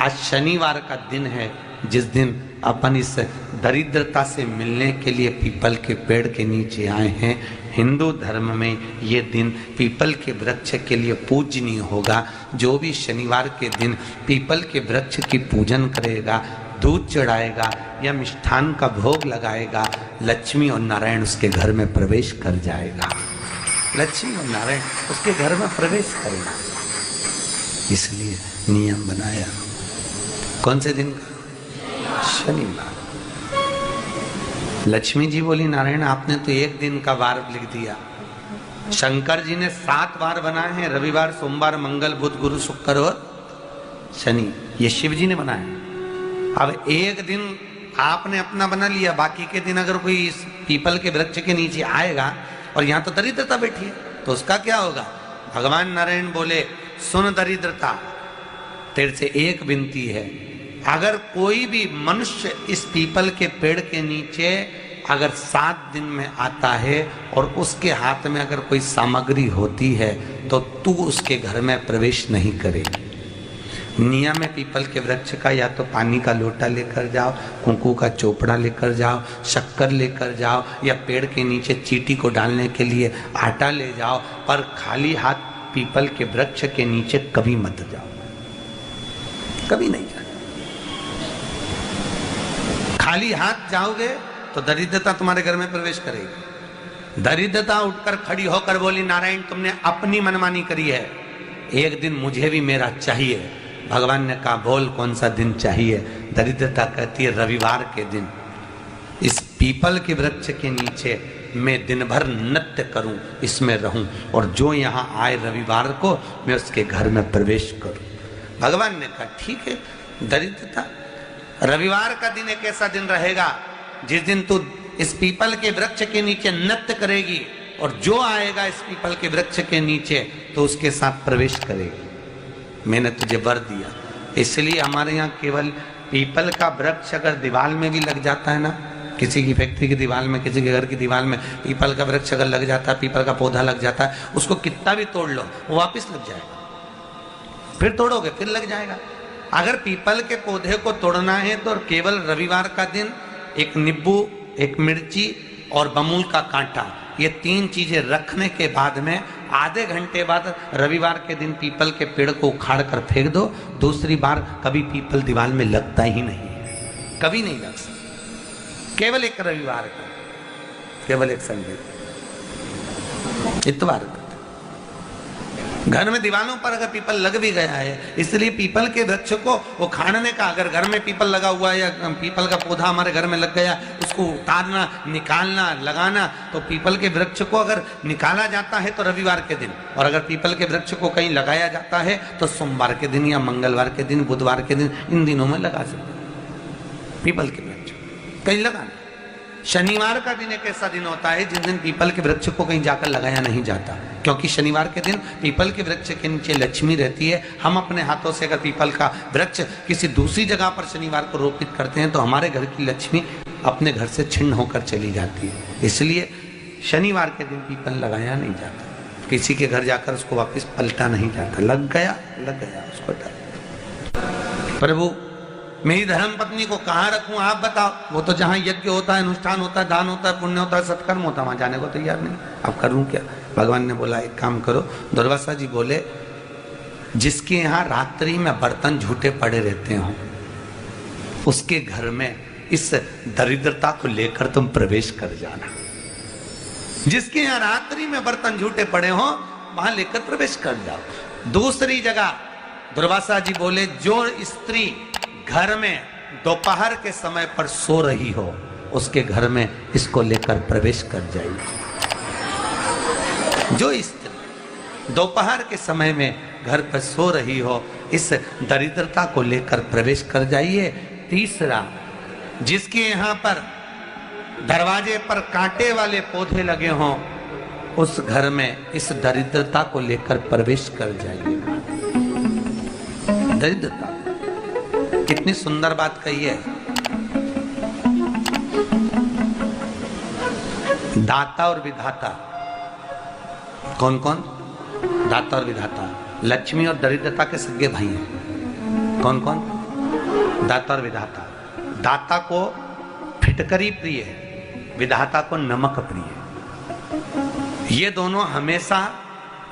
आज शनिवार का दिन है, जिस दिन अपन इस दरिद्रता से मिलने के लिए पीपल के पेड़ के नीचे आए हैं। हिंदू धर्म में ये दिन पीपल के वृक्ष के लिए पूजनीय होगा। जो भी शनिवार के दिन पीपल के वृक्ष की पूजन करेगा, दूध चढ़ाएगा या मिष्ठान का भोग लगाएगा, लक्ष्मी और नारायण उसके घर में प्रवेश कर जाएगा। लक्ष्मी और नारायण उसके घर में प्रवेश करेगा। इसलिए नियम बनाया। कौन से दिन का? शनिवार। लक्ष्मी जी बोली, नारायण आपने तो एक दिन का वार लिख दिया। शंकर जी ने 7 वार बनाए हैं, रविवार, सोमवार, मंगल, बुध, गुरु, शुक्र और शनि। ये शिव जी ने बनाया। अब एक दिन आपने अपना बना लिया, बाकी के दिन अगर कोई इस पीपल के वृक्ष के नीचे आएगा और यहाँ तो दरिद्रता बैठी है, तो उसका क्या होगा? भगवान नारायण बोले, सुन दरिद्रता, तेरे से एक विनती है, अगर कोई भी मनुष्य इस पीपल के पेड़ के नीचे अगर 7 दिन में आता है और उसके हाथ में अगर कोई सामग्री होती है तो तू उसके घर में प्रवेश नहीं करेगी। नियम है पीपल के वृक्ष का, या तो पानी का लोटा लेकर जाओ, कुंकू का चोपड़ा लेकर जाओ, शक्कर लेकर जाओ, या पेड़ के नीचे चींटी को डालने के लिए आटा ले जाओ, पर खाली हाथ पीपल के वृक्ष के नीचे कभी मत जाओ, कभी नहीं जाओ। खाली हाथ जाओगे तो दरिद्रता तुम्हारे घर में प्रवेश करेगी। दरिद्रता उठकर खड़ी होकर बोली, नारायण तुमने अपनी मनमानी करी है, एक दिन मुझे भी मेरा चाहिए। भगवान ने कहा, बोल कौन सा दिन चाहिए? दरिद्रता कहती है, रविवार के दिन इस पीपल के वृक्ष के नीचे मैं दिन भर नृत्य करूं, इसमें रहूं, और जो यहाँ आए रविवार को मैं उसके घर में प्रवेश करूं। भगवान ने कहा, ठीक है। दरिद्रता, रविवार का दिन एक ऐसा दिन रहेगा जिस दिन तू इस पीपल के वृक्ष के नीचे नृत्य करेगी, और जो आएगा इस पीपल के वृक्ष के नीचे तो उसके साथ प्रवेश करेगी। मैंने तुझे वर दिया। इसलिए हमारे यहाँ केवल पीपल का वृक्ष अगर दीवार में भी लग जाता है ना, किसी की फैक्ट्री की दीवार में, किसी के घर की दीवार में पीपल का वृक्ष अगर लग जाता है, पीपल का पौधा लग जाता है, उसको कितना भी तोड़ लो वो वापस लग जाएगा। फिर तोड़ोगे फिर लग जाएगा। अगर पीपल के पौधे को तोड़ना है तो केवल रविवार का दिन एक नींबू, एक मिर्ची और बमूल का कांटा, ये 3 चीजें रखने के बाद में आधे घंटे बाद रविवार के दिन पीपल के पेड़ को उखाड़ कर फेंक दो। दूसरी बार कभी पीपल दीवार में लगता ही नहीं, कभी नहीं लग सकता। केवल एक रविवार का, केवल एक संडे, इतवार का। घर में दीवारों पर अगर पीपल लग भी गया है, इसलिए पीपल के वृक्ष को उखाड़ने का, अगर घर में पीपल लगा हुआ है या पीपल का पौधा हमारे घर में लग गया, उसको उतारना, निकालना, लगाना, तो पीपल के वृक्ष को अगर निकाला जाता है तो रविवार के दिन, और अगर पीपल के वृक्ष को कहीं लगाया जाता है तो सोमवार के दिन या मंगलवार के दिन, बुधवार के दिन, इन दिनों में लगा सकते पीपल के वृक्ष कहीं लगाना। शनिवार का दिन एक ऐसा दिन होता है जिस दिन पीपल के वृक्ष को कहीं जाकर लगाया नहीं जाता, क्योंकि शनिवार के दिन पीपल के वृक्ष के नीचे लक्ष्मी रहती है। हम अपने हाथों से अगर पीपल का वृक्ष किसी दूसरी जगह पर शनिवार को रोपित करते हैं तो हमारे घर की लक्ष्मी अपने घर से छिन्न होकर चली जाती है। इसलिए शनिवार के दिन पीपल लगाया नहीं जाता, किसी के घर जाकर उसको वापस पलटा नहीं जाता। लग गया उसको डाल। प्रभु मेरी धर्म पत्नी को कहाँ रखूं आप बताओ? वो तो जहाँ यज्ञ होता है, अनुष्ठान होता है, दान होता है, पुण्य होता है, सत्कर्म होता है, वहां जाने को तैयार नहीं। अब करूं क्या? भगवान ने बोला एक काम करो। दुर्वासा जी बोले, जिसके यहाँ रात्रि में बर्तन झूठे पड़े रहते हो उसके घर में इस दरिद्रता को लेकर तुम प्रवेश कर जाना। जिसके यहाँ रात्रि में बर्तन झूठे पड़े हो वहां लेकर प्रवेश कर जाओ। दूसरी जगह दुर्वासा जी बोले, जो स्त्री घर में दोपहर के समय पर सो रही हो उसके घर में इसको लेकर प्रवेश कर जाइए। जो स्त्री दोपहर के समय में घर पर सो रही हो इस दरिद्रता को लेकर प्रवेश कर जाइए। तीसरा, जिसके यहाँ पर दरवाजे पर कांटे वाले पौधे लगे हों उस घर में इस दरिद्रता को लेकर प्रवेश कर जाइए। दरिद्रता, कितनी सुंदर बात कही है। दाता और विधाता, कौन कौन? दाता और विधाता। लक्ष्मी और दरिद्रता के सगे भाई हैं। कौन कौन? दाता और विधाता। दाता को फिटकरी प्रिय है, विधाता को नमक प्रिय है। ये दोनों हमेशा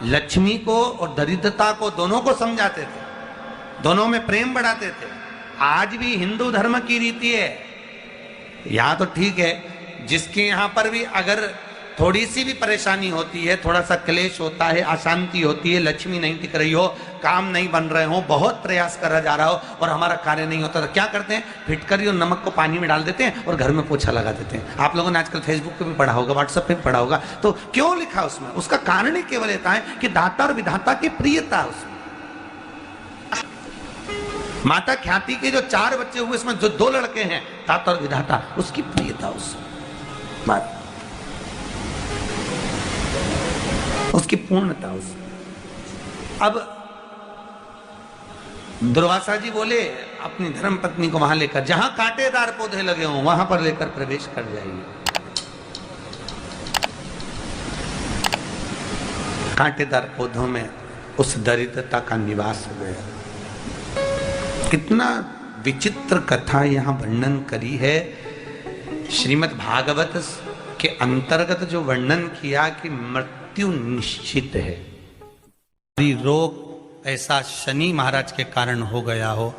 लक्ष्मी को और दरिद्रता को दोनों को समझाते थे, दोनों में प्रेम बढ़ाते थे। आज भी हिंदू धर्म की रीति है, यहाँ तो ठीक है, जिसके यहाँ पर भी अगर थोड़ी सी भी परेशानी होती है, थोड़ा सा क्लेश होता है, अशांति होती है, लक्ष्मी नहीं टिक रही हो, काम नहीं बन रहे हो, बहुत प्रयास करा जा रहा हो और हमारा कार्य नहीं होता, तो क्या करते हैं? फिटकरी और नमक को पानी में डाल देते हैं और घर में पोछा लगा देते हैं। आप लोगों ने आजकल फेसबुक पे भी पढ़ा होगा, व्हाट्सएप पे भी पढ़ा होगा। तो क्यों लिखा उसमें? उसका कारण ही केवल इतना है कि दाता और विधाता की प्रियता उसमें। माता ख्याति के जो 4 बच्चे हुए, इसमें जो 2 लड़के हैं, दाता और विधाता, उसकी प्रियता उसमें, उसकी पूर्णता उसमें। अब दुर्वासा जी बोले अपनी धर्म पत्नी को वहां लेकर, जहां कांटेदार पौधे लगे हों वहां पर लेकर प्रवेश कर जाइए। कांटेदार पौधों में उस दरिद्रता का निवास हो गया। कितना विचित्र कथा यहां वर्णन करी है। श्रीमद् भागवत के अंतर्गत जो वर्णन किया कि मृत्यु निश्चित है, रोग ऐसा शनि महाराज के कारण हो गया हो,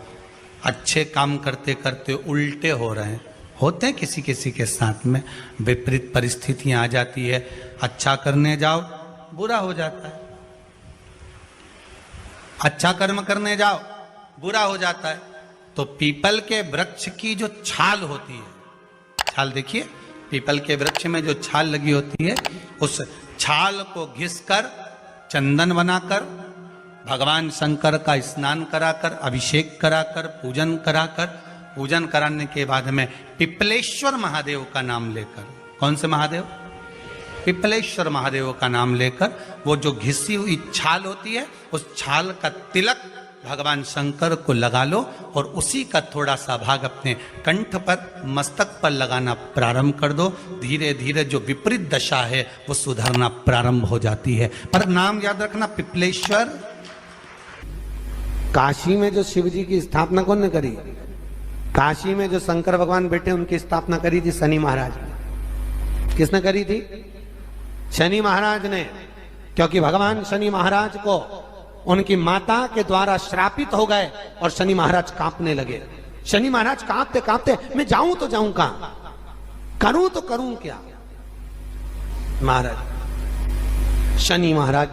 अच्छे काम करते करते उल्टे हो रहे हैं, होते हैं किसी किसी के साथ में, विपरीत परिस्थितियां आ जाती है, अच्छा करने जाओ बुरा हो जाता है, अच्छा कर्म करने जाओ बुरा हो जाता है। तो पीपल के वृक्ष की जो छाल होती है, छाल देखिए, पीपल के वृक्ष में जो छाल लगी होती है, उस छाल को घिसकर चंदन बनाकर भगवान शंकर का स्नान कराकर, अभिषेक कराकर, पूजन कराने के बाद में पिपलेश्वर महादेव का नाम लेकर, कौन से महादेव? पिपलेश्वर महादेव का नाम लेकर वो जो घिसी हुई छाल होती है, उस छाल का तिलक भगवान शंकर को लगा लो और उसी का थोड़ा सा भाग अपने कंठ पर, मस्तक पर लगाना प्रारंभ कर दो। धीरे धीरे जो विपरीत दशा है वो सुधरना प्रारंभ हो जाती है। पर नाम याद रखना, पिपलेश्वर। काशी में जो शिव जी की स्थापना कौन ने करी? काशी में जो शंकर भगवान बैठे उनकी स्थापना करी थी शनि महाराज ने। किसने करी थी? शनि महाराज ने। क्योंकि भगवान शनि महाराज को उनकी माता के द्वारा श्रापित हो गए और शनि महाराज कांपने लगे। शनि महाराज कांपते कांपते, मैं जाऊं तो जाऊं कहां, करूं तो करूं क्या? महाराज शनि महाराज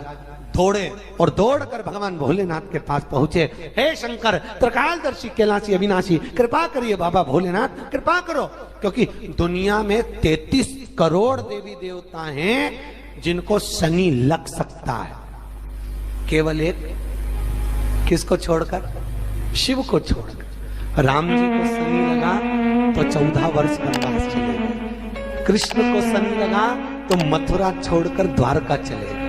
दौड़े और दौड़कर भगवान भोलेनाथ के पास पहुंचे। हे शंकर, त्रिकालदर्शी, कैलाशी, अविनाशी, कृपा करिए बाबा भोलेनाथ, कृपा करो। क्योंकि दुनिया में 33 करोड़ देवी देवता हैं जिनको शनि लग सकता है, केवल एक किसको छोड़कर? शिव को छोड़कर। राम जी को शनि लगा तो 14 वर्ष वनवास चले गए। कृष्ण को शनि लगा तो मथुरा छोड़कर द्वारका चले गए।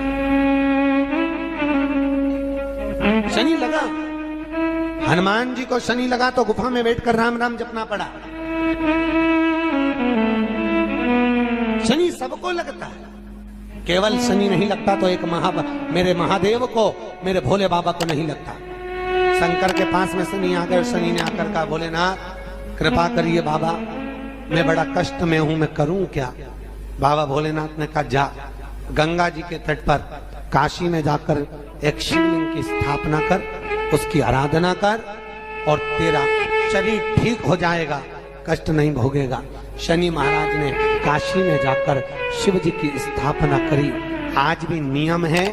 शनि लगा। हनुमान जी को शनि लगा तो गुफा में बैठकर राम राम जपना पड़ा। शनि सबको लगता है, केवल शनि नहीं लगता तो एक मेरे महादेव को, मेरे भोले बाबा को नहीं लगता। शंकर के पास में शनि आ गए। शनि ने आकर कहा, भोलेनाथ कृपा करिए बाबा, मैं बड़ा कष्ट में हूं, मैं करूं क्या? बाबा भोलेनाथ ने कहा, जा गंगा जी के तट पर काशी में जाकर एक शिवलिंग की स्थापना कर, उसकी आराधना कर और तेरा शरीर ठीक हो जाएगा, कष्ट नहीं भोगेगा। शनि महाराज ने काशी में जाकर शिव जी की स्थापना करी। आज भी नियम है,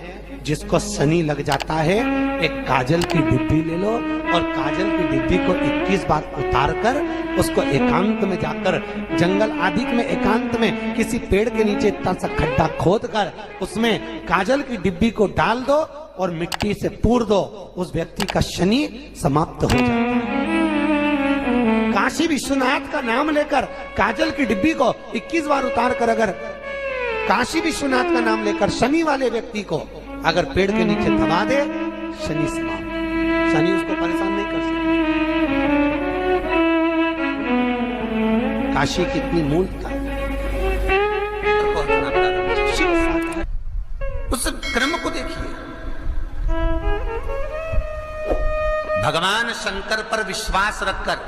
जिसको शनि लग जाता है एक काजल की डिब्बी ले लो और काजल की डिब्बी को 21 बार उतार कर उसको एकांत में जाकर, जंगल आदि में एकांत में किसी पेड़ के नीचे इतना सा खड्डा खोद कर उसमें काजल की डिब्बी को डाल दो और मिट्टी से पूर दो, उस व्यक्ति का शनि समाप्त हो जाता है। काशी विश्वनाथ का नाम लेकर काजल की डिब्बी को 21 बार उतार कर अगर काशी विश्वनाथ का नाम लेकर शनि वाले व्यक्ति को अगर पेड़ के नीचे दबा दे, शनि समाप्त। शनि उसको परेशान नहीं कर सकता। काशी कितनी मूलता है। उस क्रम को देखिए। भगवान शंकर पर विश्वास रखकर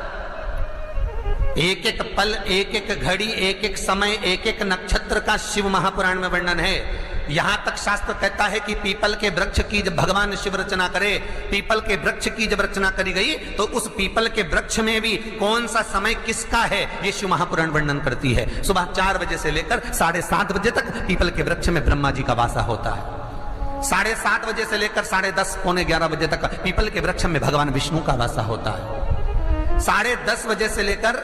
एक एक पल, एक एक घड़ी, एक एक समय, एक एक नक्षत्र का शिव महापुराण में वर्णन है। यहां तक शास्त्र कहता है कि पीपल के वृक्ष की जब भगवान शिव रचना करे, पीपल के वृक्ष की जब रचना करी गई तो उस पीपल के वृक्ष में भी कौन सा समय किसका है ये शिव महापुराण वर्णन करती है। सुबह 4 बजे से लेकर 7:30 बजे तक पीपल के वृक्ष में ब्रह्मा जी का वासा होता है। 7:30 बजे से लेकर 10:30 पौने 11 बजे तक पीपल के वृक्ष में भगवान विष्णु का वासा होता है। 10:30 बजे से लेकर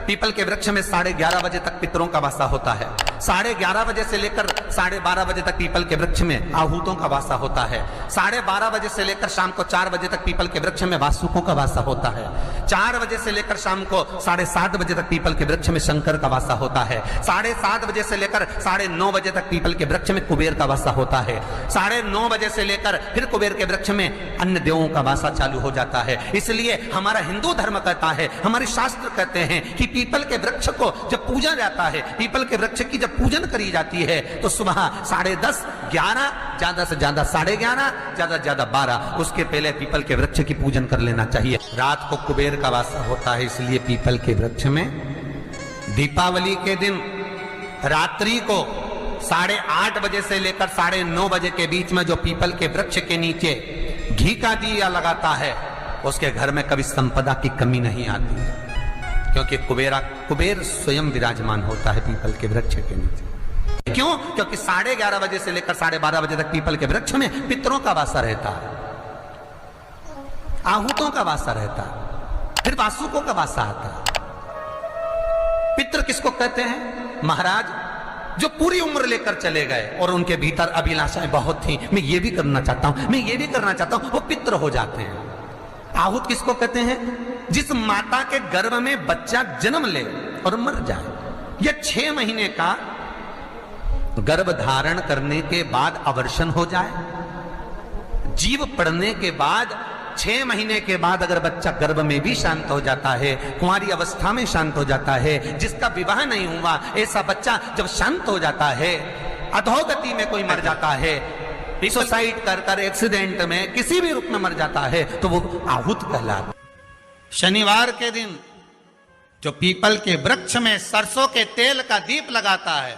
पीपल के वृक्ष में 11:30 बजे तक पितरों का वासा होता है। 11:30 बजे से लेकर 12:30 बजे तक पीपल के वृक्ष में आहूतों का वासा होता है। 12:30 बजे से लेकर शाम को 4 बजे तक पीपल के वृक्ष में वासुकों का वासा होता है। 4 बजे से लेकर शाम को 7:30 बजे तक पीपल के वृक्ष में शंकर का वासा होता है। 7:30 बजे से लेकर 9:30 बजे तक पीपल के वृक्ष में कुबेर का वासा होता है। 9:30 बजे से लेकर फिर कुबेर के वृक्ष में अन्य देवों का वासा चालू हो जाता है। इसलिए हमारा हिंदू धर्म कहता है, हमारे शास्त्र कहते हैं कि पीपल के वृक्ष को जब पूजा जाता है, पीपल के वृक्ष की जब पूजन करी जाती है तो सुबह 10:30, 11, ज्यादा से ज्यादा 11:30, ज्यादा से ज्यादा 12, उसके पहले पीपल के वृक्ष की पूजन कर लेना चाहिए। रात को कुबेर का वासा होता है, इसलिए पीपल के वृक्ष में दीपावली के दिन रात्रि को 8:30 बजे से लेकर 9:30 बजे के बीच में जो पीपल के वृक्ष के नीचे घी का दिया लगाता है उसके घर में कभी संपदा की कमी नहीं आती है, क्योंकि कुबेर स्वयं विराजमान होता है पीपल के वृक्ष के नीचे। क्यों? क्योंकि 11:30 बजे से लेकर 12:30 बजे तक पीपल के वृक्ष में पितरों का वासा रहता है, आहूतों का वासा रहता है, फिर वासुकों का वासा आता है। पितृ किसको कहते हैं? महाराज जो पूरी उम्र लेकर चले गए और उनके भीतर अभिलाषाएं बहुत थी, मैं ये भी करना चाहता हूं, मैं ये भी करना चाहता हूं, वो पितृ हो जाते हैं। आहूत किसको कहते हैं? जिस माता के गर्भ में बच्चा जन्म ले और मर जाए, या 6 महीने का गर्भ धारण करने के बाद अवर्षण हो जाए, जीव पड़ने के बाद 6 महीने के बाद अगर बच्चा गर्भ में भी शांत हो जाता है, कुंवारी अवस्था में शांत हो जाता है, जिसका विवाह नहीं हुआ ऐसा बच्चा जब शांत हो जाता है, अधोगति में कोई मर जाता है, सुसाइड कर एक्सीडेंट में किसी भी रूप में मर जाता है, तो वो आहूत कहलाता है। शनिवार के दिन जो पीपल के वृक्ष में सरसों के तेल का दीप लगाता है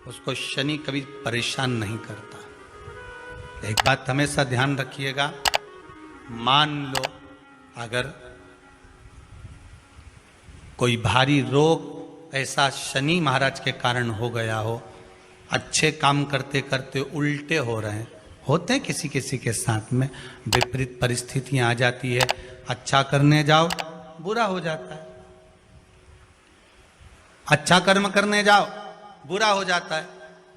उसको शनि कभी परेशान नहीं करता। एक बात हमेशा ध्यान रखिएगा, मान लो अगर कोई भारी रोग ऐसा शनि महाराज के कारण हो गया हो, अच्छे काम करते करते उल्टे हो रहे हैं, होते हैं किसी किसी के साथ में, विपरीत परिस्थितियां आ जाती है, अच्छा करने जाओ बुरा हो जाता है, अच्छा कर्म करने जाओ बुरा हो जाता है।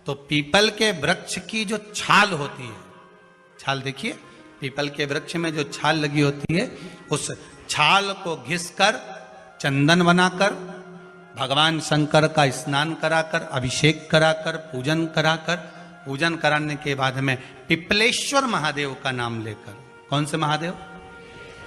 तो पीपल के वृक्ष की जो छाल होती है, छाल देखिए, पीपल के वृक्ष में जो छाल लगी होती है, उस छाल को घिसकर चंदन बनाकर भगवान शंकर का स्नान कराकर, अभिषेक कराकर, पूजन कराने के बाद में पिपलेश्वर महादेव का नाम लेकर, कौन से महादेव?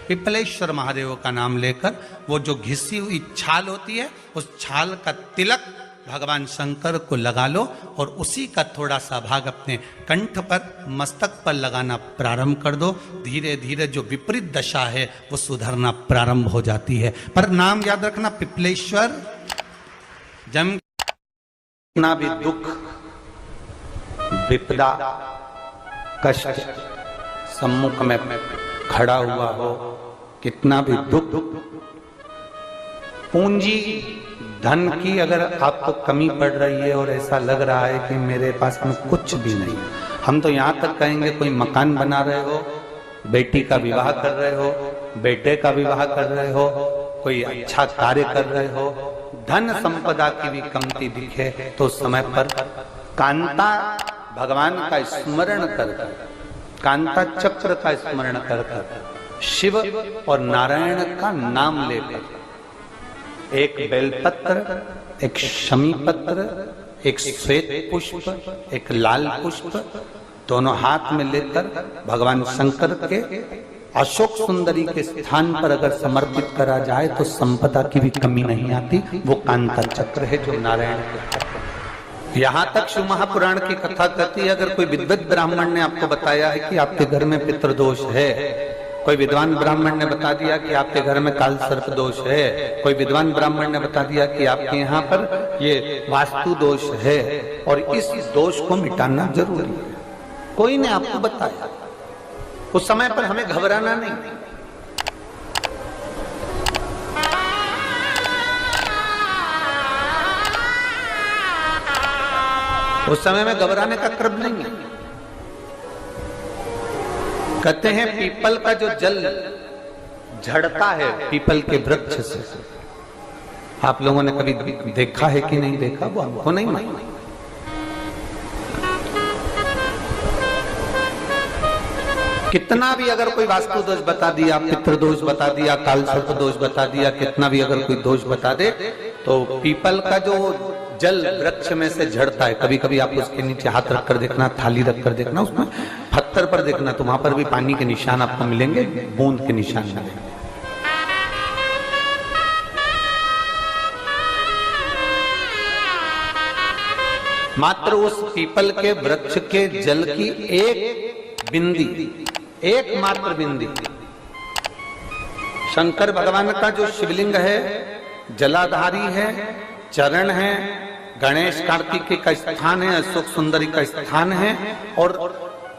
पिपलेश्वर महादेव का नाम लेकर वो जो घिसी हुई छाल होती है उस छाल का तिलक भगवान शंकर को लगा लो और उसी का थोड़ा सा भाग अपने कंठ पर, मस्तक पर लगाना प्रारंभ कर दो। धीरे धीरे जो विपरीत दशा है वो सुधरना प्रारंभ हो जाती है। पर नाम याद रखना, पिपलेश्वर। जम कितना भी दुख, विपदा, कष्ट सम्मुख में खड़ा हुआ हो, कितना भी दुख, पूंजी धन की अगर आपको कमी पड़ रही है और ऐसा लग रहा है कि मेरे पास में कुछ भी नहीं, हम तो यहाँ तक कहेंगे कोई मकान बना रहे हो, बेटी का विवाह कर रहे हो, बेटे का विवाह कर रहे हो, कोई अच्छा कार्य कर रहे हो, धन संपदा की भी कमती दिखे तो समय पर कांता भगवान का स्मरण कर, कांता चक्र का स्मरण कर, शिव और नारायण का नाम लेकर, एक बेलपत्र, एक शमी पत्र, एक श्वेत पुष्प, एक लाल पुष्प, दोनों हाथ में लेकर भगवान शंकर के अशोक सुंदरी के स्थान पर अगर समर्पित करा जाए तो संपदा की भी कमी नहीं आती। वो कांता चक्र है जो नारायण के। यहाँ तक शिव महापुराण की कथा कहती है, अगर कोई विद्वत ब्राह्मण ने आपको बताया है कि आपके घर में पितृदोष है कोई विद्वान ब्राह्मण ने बता दिया कि आपके घर में काल सर्प दोष है, कोई विद्वान ब्राह्मण ने बता दिया कि आपके यहाँ पर ये वास्तु दोष है और इस दोष को मिटाना जरूरी है। कोई ने आपको बताया, उस समय पर हमें घबराना नहीं। उस समय में घबराने का क्रम नहीं है। कहते हैं पीपल का जो जल झड़ता है पीपल के वृक्ष से, आप लोगों ने कभी देखा है कि नहीं देखा, वो हमको नहीं मालूम। कितना भी अगर कोई वास्तु दोष बता दिया, पितृ दोष बता दिया, काल सर्प दोष बता दिया, कितना भी अगर कोई दोष बता दे, तो पीपल का जो जल वृक्ष में से झड़ता है, कभी कभी आप उसके नीचे हाथ रखकर देखना, थाली रखकर देखना, उसमें पत्थर पर देखना, तो वहां पर भी पानी के निशान आपको मिलेंगे, बूंद के निशान मिलेंगे। मात्र उस पीपल के वृक्ष के जल की एक बिंदी, एकमात्र बिंदी, शंकर भगवान का जो शिवलिंग है जलाधारी है, चरण है, गणेश कार्तिकेय का स्थान है, अशोक सुंदरी का स्थान है, और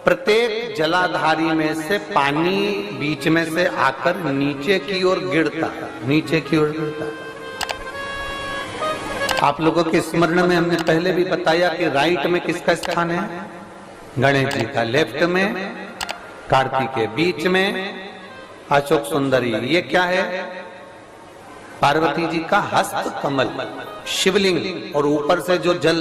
प्रत्येक जलाधारी में से पानी बीच में से आकर नीचे की ओर गिरता है, नीचे की ओर गिरता है। आप लोगों के स्मरण में हमने पहले भी बताया कि राइट में किसका स्थान है, गणेश जी का, लेफ्ट में कार्तिकेय, बीच में अशोक सुंदरी, ये क्या है, पार्वती जी का हस्त कमल शिवलिंग, और ऊपर से जो जल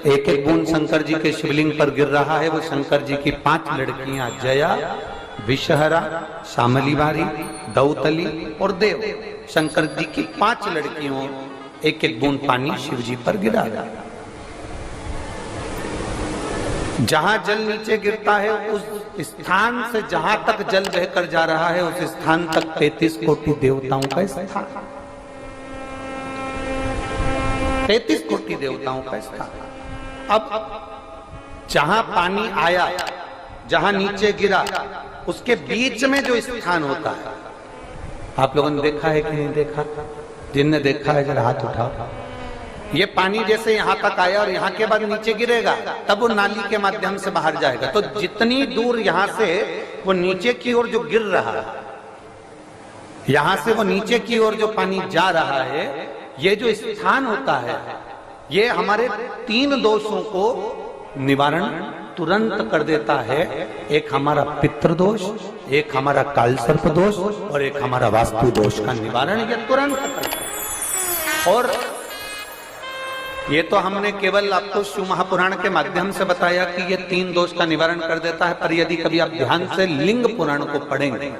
एक एक बूंद शंकर जी के शिवलिंग पर गिर रहा है, वो शंकर जी की 5 लड़कियां जया, विषहरा, शामलीवारी, दौतली और देव, शंकर जी की 5 लड़कियों, एक एक बूंद पानी शिव जी पर गिरा। जहां जल नीचे गिरता है उस स्थान से जहां तक जल बहकर जा रहा है उस स्थान तक 33 कोटि देवताओं का स्थान, 33 कोटि देवताओं का स्थान। अब जहां पानी आया, जहां नीचे गिरा, उसके बीच में जो स्थान होता है, आप लोगों ने देखा है कि नहीं देखा? जिनने देखा है जरा हाथ उठाओ। ये पानी जैसे यहाँ तक आया और यहाँ के बाद नीचे गिरेगा, तब वो नाली के माध्यम से बाहर जाएगा। तो जितनी दूर यहाँ से वो नीचे की ओर जो गिर रहा है, यहाँ से वो नीचे की ओर जो पानी जा रहा है, ये जो स्थान होता है, ये हमारे 3 दोषों को निवारण तुरंत कर देता है। एक हमारा पितृदोष, एक हमारा काल सर्प दोष और एक हमारा वास्तु दोष का निवारण ये तुरंत करता है। और ये तो हमने केवल आपको शिव महापुराण के माध्यम से बताया कि ये 3 दोष का निवारण कर देता है, पर यदि कभी आप ध्यान से लिंग पुराण को पढ़ेंगे,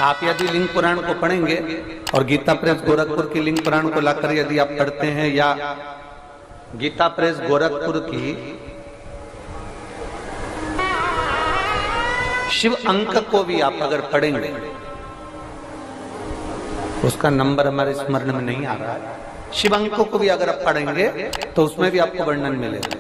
आप यदि लिंग पुराण को पढ़ेंगे और गीता प्रेस गोरखपुर की लिंग पुराण को लाकर यदि आप पढ़ते हैं, या गीता प्रेस गोरखपुर की शिव अंक को भी आप अगर पढ़ेंगे, उसका नंबर हमारे स्मरण में नहीं आ रहा है, शिव अंकों को भी अगर आप पढ़ेंगे तो उसमें भी आपको वर्णन मिलेगा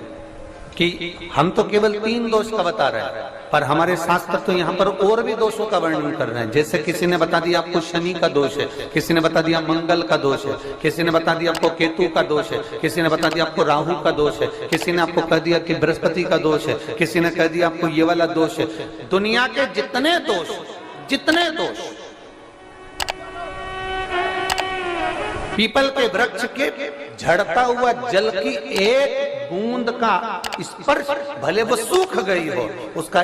कि हम तो केवल 3 दोष का बता रहे हैं, पर हमारे शास्त्र तो यहाँ पर और भी दोषों का वर्णन कर रहे हैं। जैसे किसी ने बता दिया आपको शनि का दोष है, किसी ने बता दिया मंगल का दोष है, किसी ने बता दिया आपको केतु का दोष है, किसी ने बता दिया आपको राहु का दोष है, किसी ने आपको कह दिया कि बृहस्पति का दोष है, किसी ने कह दिया आपको ये वाला दोष है। दुनिया के जितने दोष पीपल के वृक्ष के झड़ता हुआ जल की एक बूंद का स्पर्श, भले वो सूख गई हो, उसका